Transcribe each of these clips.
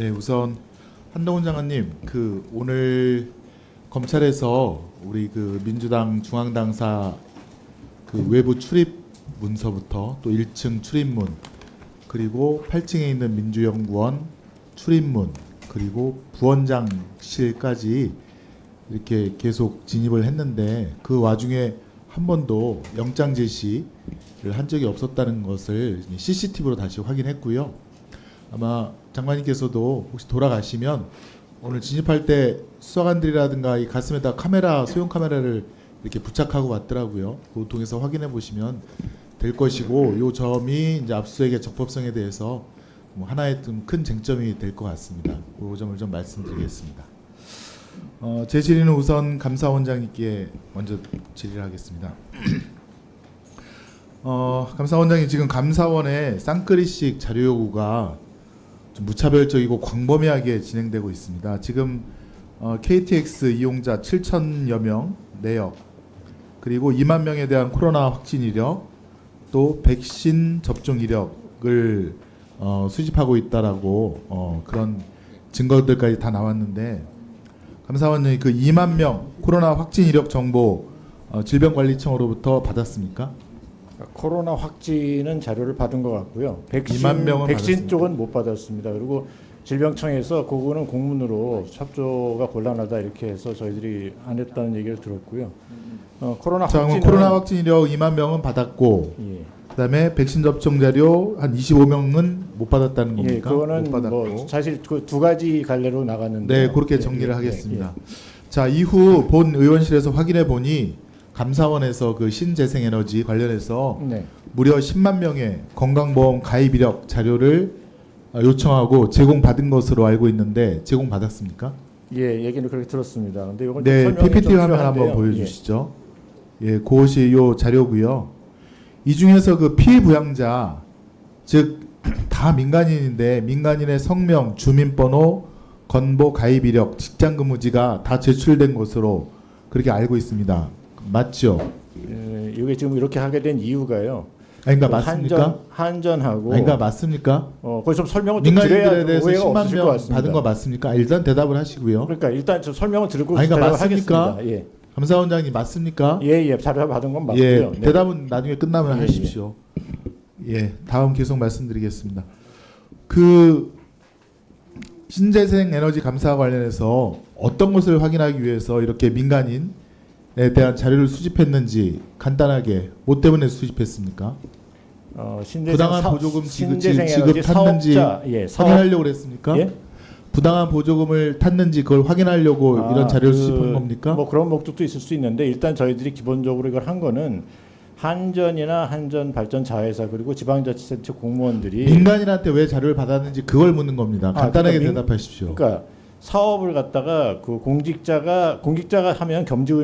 네, 우선 한동훈 장관님, 오늘 검찰에서 우리 민주당 중앙당사 외부 출입 문서부터 또 1층 출입문, 그리고 8층에 있는 민주연구원 출입문, 그리고 부원장실까지 이렇게 계속 진입을 했는데 그 와중에 한 번도 영장 제시를 한 적이 없었다는 것을 CCTV로 다시 확인했고요. 아마 장관님께서도 혹시 돌아가시면 오늘 진입할 때 수사관들이라든가 이 가슴에다 소형 카메라를 이렇게 부착하고 왔더라고요. 그거 통해서 확인해 보시면 될 것이고, 요 점이 이제 압수수색의 적법성에 대해서 하나의 좀 큰 쟁점이 될 것 같습니다. 그 점을 좀 말씀드리겠습니다. 제 질의는 우선 감사원장님께 먼저 질의를 하겠습니다. 감사원장님, 지금 감사원의 쌍끌이식 자료 요구가 좀 무차별적이고 광범위하게 진행되고 있습니다. 지금 KTX 이용자 7천여 명 내역, 그리고 2만 명에 대한 코로나 확진 이력, 또 백신 접종 이력을 수집하고 있다라고 그런 증거들까지 다 나왔는데, 감사원장이 그 2만 명 코로나 확진 이력 정보 질병관리청으로부터 받았습니까? 코로나 확진은 자료를 받은 것 같고요. 2만 명은 백신 받았습니까? 쪽은 못 받았습니다. 그리고 질병청에서 그거는 공문으로 협조가 곤란하다 이렇게 해서 저희들이 안 했다는 얘기를 들었고요. 코로나 자, 확진은 코로나 확진 이력 2만 명은 받았고, 예. 그다음에 백신 접종 자료 한 25명은 못 받았다는 예, 겁니까? 그거는 못 받았고. 뭐 사실 그 두 가지 갈래로 나갔는데 네, 그렇게 정리를 하겠습니다. 자, 이후 본 의원실에서 확인해 보니 감사원에서 그 신재생에너지 관련해서 네. 무려 10만 명의 건강보험 가입 이력 자료를 요청하고 제공받은 것으로 알고 있는데 제공받았습니까? 예, 얘기는 그렇게 들었습니다. 근데 이걸 네, 설명이 PPT 좀 화면 필요한데요. 한번 보여주시죠. 예, 그것이 요 자료고요. 이 중에서 그 피부양자, 즉 다 민간인인데 민간인의 성명, 주민번호, 건보 가입 이력, 직장근무지가 다 제출된 것으로 그렇게 알고 있습니다. 맞죠? 예, 이게 지금 이렇게 하게 된 이유가요. 아닌가 맞습니까? 한전하고 아닌가 맞습니까? 그걸 좀 설명을 좀 드려야 민간인들에 대해서 오해가 10만 없으실 것 명 같습니다. 받은 거 맞습니까? 일단 대답을 하시고요. 그러니까 일단 좀 설명을 드리고 아니, 그러니까 대답을 맞습니까? 하겠습니다. 예. 감사원장님 맞습니까? 예, 자료 받은 건 맞고요. 예, 네. 대답은 나중에 끝나면 예, 하십시오. 예, 다음 계속 말씀드리겠습니다. 그 신재생 에너지 감사 관련해서 어떤 것을 확인하기 위해서 이렇게 민간인에 대한 자료를 수집했는지 간단하게 뭐 때문에 수집했습니까? 부당한 보조금 지급 탔는지 확인하려고 그랬습니까? 예? 부당한 보조금을 탔는지 그걸 확인하려고 이런 자료를 수집한 겁니까? 뭐 그런 목적도 있을 수 있는데 일단 저희들이 기본적으로 이걸 한 거는 한전이나 한전 발전 자회사 그리고 지방자치단체 공무원들이 민간인한테 왜 자료를 받았는지 그걸 묻는 겁니다. 간단하게 그러니까 대답하십시오. 그러니까 사업을 갖다가 그 공직자가 하면 겸직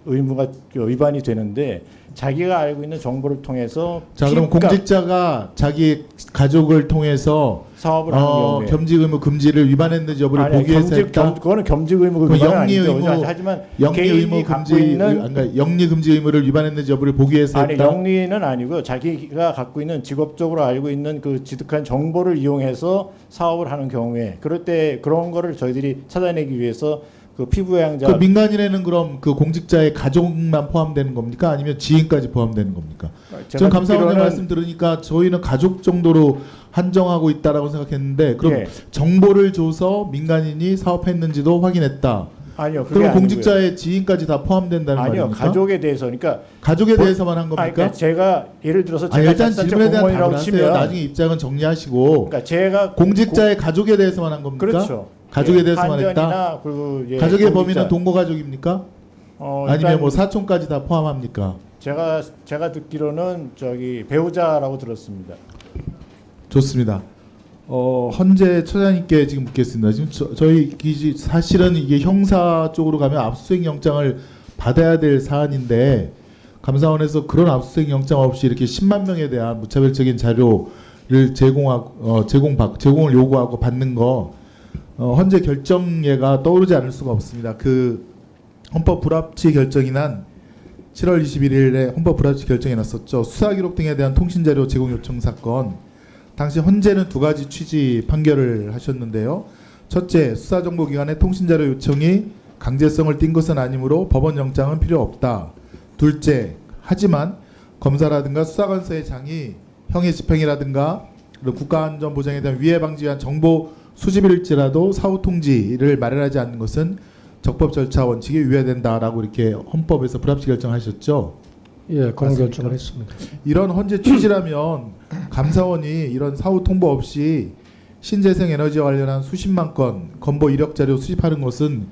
의무가 위반이 되는데 자기가 알고 있는 정보를 통해서 자, 그럼 공직자가 자기 가족을 통해서 사업을 하는 경우에 겸직 의무 금지를 위반했는지 여부를 보기 위해서 했다. 그거는 겸직 의무 그럼 위반은 영리 아니죠. 의무, 하지만 영리 의무 개인이 갖고 금지, 있는 그러니까 영리 금지 의무를 위반했는지 여부를 보기 위해서 아니 했다. 영리는 아니고요. 자기가 갖고 있는 직업적으로 알고 있는 그 지득한 정보를 이용해서 사업을 하는 경우에 그럴 때 그런 거를 저희들이 찾아내기 위해서 그 피부양자 그 민간인에는 그럼 그 공직자의 가족만 포함되는 겁니까? 아니면 지인까지 포함되는 겁니까? 지금 감사원장 말씀 들으니까 저희는 가족 정도로 한정하고 있다라고 생각했는데 그럼 예. 정보를 줘서 민간인이 사업했는지도 확인했다. 아니요. 그게 그럼 아니고요. 공직자의 지인까지 다 포함된다는 아니요. 말입니까? 가족에 대해서 그러니까 가족에 대해서만 한 겁니까? 그러니까 제가 예를 들어서 아니, 제가 일단 자치단체 질문에 대한 답을 공무원이라고 하세요. 치면 나중에 입장은 정리하시고 그러니까 제가 공직자의 가족에 대해서만 한 겁니까? 그렇죠. 가족에 예, 대해서만 했다? 한전이나 그리고 가족의 공직자. 범위는 동거 가족입니까? 아니면 일단 뭐 사촌까지 다 포함합니까? 제가 듣기로는 저기 배우자라고 들었습니다. 좋습니다. 헌재 처장님께 지금 묻겠습니다. 지금 저희 기지 사실은 이게 형사 쪽으로 가면 압수수색 영장을 받아야 될 사안인데 감사원에서 그런 압수수색 영장 없이 이렇게 10만 명에 대한 무차별적인 자료를 제공을 요구하고 받는 거 헌재 결정예가 떠오르지 않을 수가 없습니다. 그 헌법 불합치 결정이 난 7월 21일에 헌법 불합치 결정이 났었죠. 수사 기록 등에 대한 통신 자료 제공 요청 사건. 당시 헌재는 두 가지 취지 판결을 하셨는데요. 첫째, 수사정보기관의 통신자료 요청이 강제성을 띈 것은 아니므로 법원 영장은 필요 없다. 둘째, 하지만 검사라든가 수사관서의 장이 형의 집행이라든가 국가안전보장에 대한 위해 방지 위한 정보 수집일지라도 사후 통지를 마련하지 않는 것은 적법 절차 원칙에 위배된다라고 이렇게 헌법에서 불합치 결정하셨죠. 예, 그런 맞습니까? 결정을 했습니다. 이런 헌재 취지라면 감사원이 이런 사후 통보 없이 신재생 에너지와 관련한 수십만 건 건보 이력 자료 수집하는 것은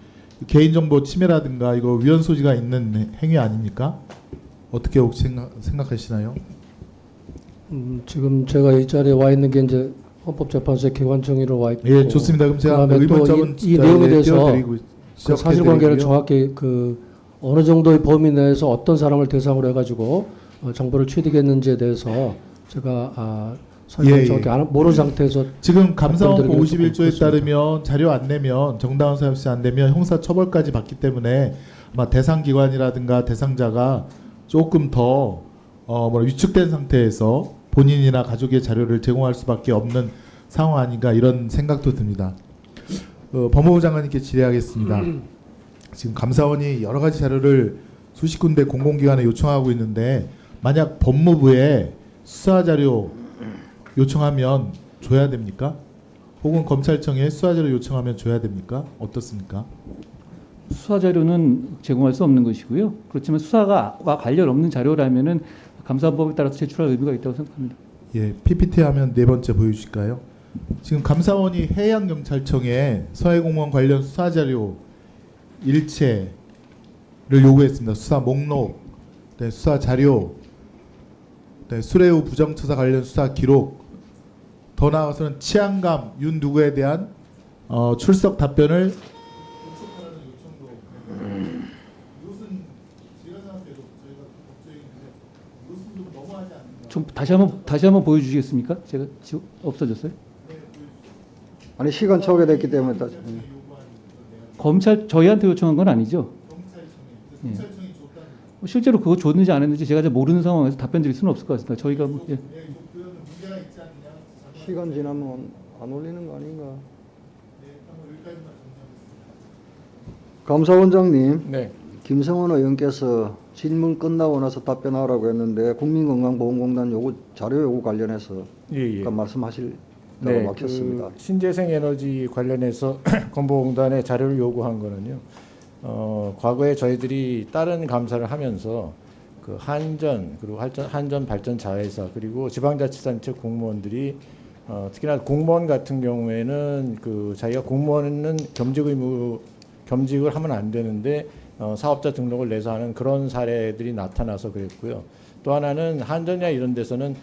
개인정보 침해라든가 이거 위헌 소지가 있는 행위 아닙니까? 어떻게 혹시 생각하시나요? 지금 제가 이 자리에 와 있는 게 이제 헌법재판소의 개관청의로 와 있고, 예, 좋습니다. 그럼 제가 그다음에 또 의문점은 이 내용에 대해서 띄워드리고 그 지적해드리고요. 사실관계를 정확히 그 어느 정도의 범위 내에서 어떤 사람을 대상으로 해가지고 정보를 취득했는지에 대해서 제가 설명 예, 정확히 모르는 상태에서 지금 감사원 답변 보 드리면 51조에 좋겠습니다. 따르면 자료 안 내면 정당한 사유 없이 안 내면 형사 처벌까지 받기 때문에 아마 대상 기관이라든가 대상자가 조금 더 위축된 상태에서 본인이나 가족의 자료를 제공할 수밖에 없는 상황 아닌가 이런 생각도 듭니다. 법무부 장관님께 질의하겠습니다. 지금 감사원이 여러 가지 자료를 수십 군데 공공기관에 요청하고 있는데 만약 법무부에 수사 자료 요청하면 줘야 됩니까? 혹은 검찰청에 수사 자료 요청하면 줘야 됩니까? 어떻습니까? 수사 자료는 제공할 수 없는 것이고요. 그렇지만 수사와 관련 없는 자료라면은 감사법에 따라서 제출할 의무가 있다고 생각합니다. 예, PPT 화면 네 번째 보여주실까요? 지금 감사원이 해양경찰청에 서해공무원 관련 수사 자료 일체를 요구했습니다. 수사 목록, 네, 수사 자료, 네, 수뢰후 부정처사 관련 수사 기록, 더 나아가서는 치안감 윤 누구에 대한 출석 답변을 좀 다시 한번 보여주시겠습니까? 제가 지금 없어졌어요. 아니 시간 초과됐기 때문에 검찰 저희한테 요청한 건 아니죠. 예. 실제로 그거 줬는지 안 했는지 제가 잘 모르는 상황에서 답변 드릴 수는 없을 것 같습니다. 저희가 예. 시간 지나면 안 올리는 거 아닌가? 감사원장님, 네. 김성원 의원께서 질문 끝나고 나서 답변하라고 했는데 국민건강보험공단 요구 자료 요구 관련해서 예, 예. 아까 말씀하실 네, 때가 막혔습니다. 그 신재생 에너지 관련해서 건보공단에 자료를 요구한 거는요. 과거에 저희들이 다른 감사를 하면서 그 한전 그리고 한전 발전 자회사 그리고 지방자치단체 공무원들이 특히나 공무원 같은 경우에는 그 자기가 공무원은 겸직을 하면 안 되는데 사업자 등록을 내서 하는 그런 사례들이 나타나서 그랬고요. 또 하나는 한전이나 이런 데서는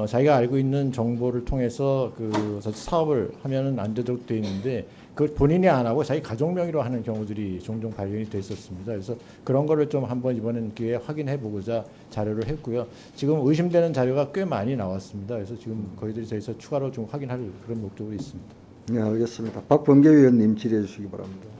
자기가 알고 있는 정보를 통해서 그 사업을 하면은 안 되도록 돼 있는데 그걸 본인이 안 하고 자기 가족 명의로 하는 경우들이 종종 발견이 됐었습니다. 그래서 그런 거를 좀 한번 이번엔 기회에 확인해 보고자 자료를 했고요. 지금 의심되는 자료가 꽤 많이 나왔습니다. 그래서 지금 거기들이 저희서 추가로 좀 확인할 그런 목적으로 있습니다. 네, 알겠습니다. 박범계 위원님 질의해 주시기 바랍니다.